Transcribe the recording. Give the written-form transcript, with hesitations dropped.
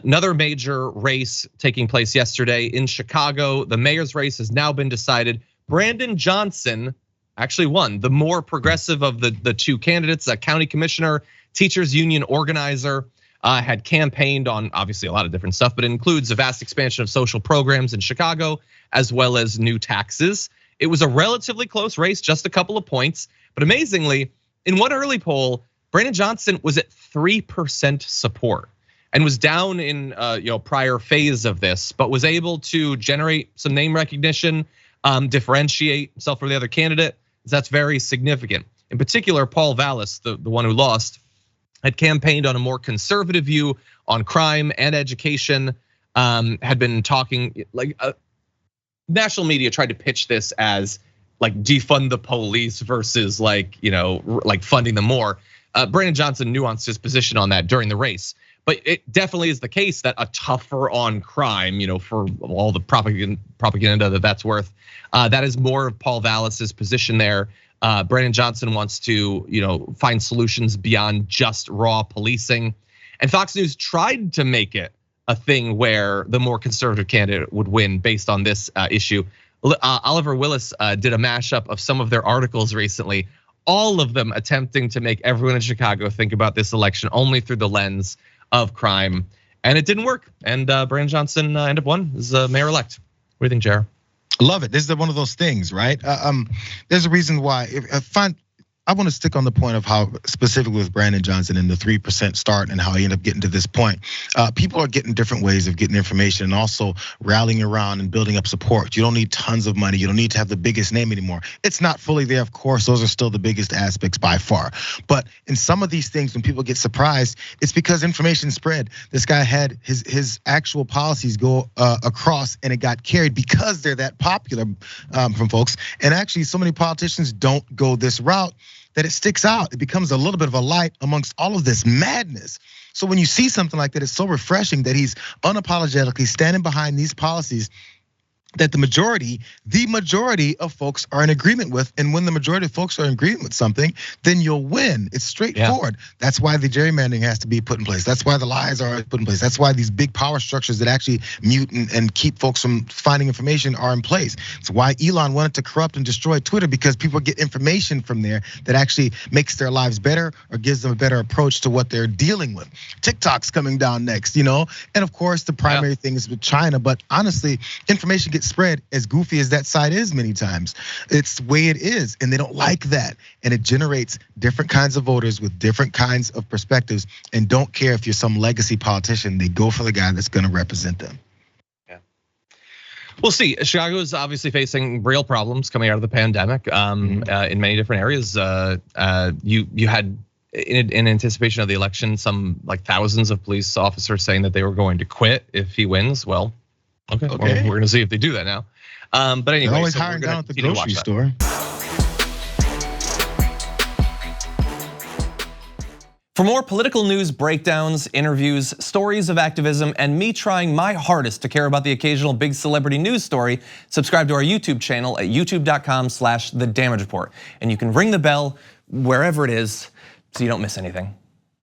Another major race taking place yesterday in Chicago. The mayor's race has now been decided. Brandon Johnson actually won, the more progressive of the two candidates, a county commissioner, teachers union organizer, had campaigned on obviously a lot of different stuff, but it includes a vast expansion of social programs in Chicago, as well as new taxes. It was a relatively close race, just a couple of points, but amazingly, in one early poll, Brandon Johnson was at 3% support and was down in prior phase of this, but was able to generate some name recognition, differentiate himself from the other candidate. That's very significant. In particular, Paul Vallas, the one who lost, had campaigned on a more conservative view on crime and education, had been talking like national media tried to pitch this as like defund the police versus like funding them more. Brandon Johnson nuanced his position on that during the race, but it definitely is the case that a tougher on crime, for all the propaganda that's worth, that is more of Paul Vallas's position there. Brandon Johnson wants to, find solutions beyond just raw policing, and Fox News tried to make it a thing where the more conservative candidate would win based on this issue. Oliver Willis did a mashup of some of their articles recently, all of them attempting to make everyone in Chicago think about this election only through the lens of crime, and it didn't work. And Brandon Johnson ended up won as mayor-elect. What do you think, Jayar? Love it. This is one of those things, right? There's a reason why. I want to stick on the point of how specifically with Brandon Johnson and the 3% start and how he ended up getting to this point. People are getting different ways of getting information and also rallying around and building up support. You don't need tons of money. You don't need to have the biggest name anymore. It's not fully there, of course. Those are still the biggest aspects by far. But in some of these things, when people get surprised, it's because information spread. This guy had his actual policies go across, and it got carried because they're that popular from folks. And actually, so many politicians don't go this route that it sticks out. It becomes a little bit of a light amongst all of this madness. So when you see something like that, it's so refreshing that he's unapologetically standing behind these policies that the majority of folks are in agreement with. And when the majority of folks are in agreement with something, then you'll win. It's straightforward. Yeah. That's why the gerrymandering has to be put in place. That's why the lies are put in place. That's why these big power structures that actually mute and keep folks from finding information are in place. It's why Elon wanted to corrupt and destroy Twitter, because people get information from there that actually makes their lives better or gives them a better approach to what they're dealing with. TikTok's coming down next, and of course the primary thing is with China, but honestly, information gets spread, as goofy as that site is many times. It's the way it is, and they don't like that. And it generates different kinds of voters with different kinds of perspectives, and don't care if you're some legacy politician. They go for the guy that's gonna represent them. Yeah. We'll see. Chicago is obviously facing real problems coming out of the pandemic in many different areas. You had, in anticipation of the election, some like thousands of police officers saying that they were going to quit if he wins. Well, Okay. Well, we're gonna see if they do that now. But anyway, they're always hiring down at the grocery store. For more political news, breakdowns, interviews, stories of activism, and me trying my hardest to care about the occasional big celebrity news story, subscribe to our YouTube channel at youtube.com/The Damage Report. And you can ring the bell wherever it is so you don't miss anything.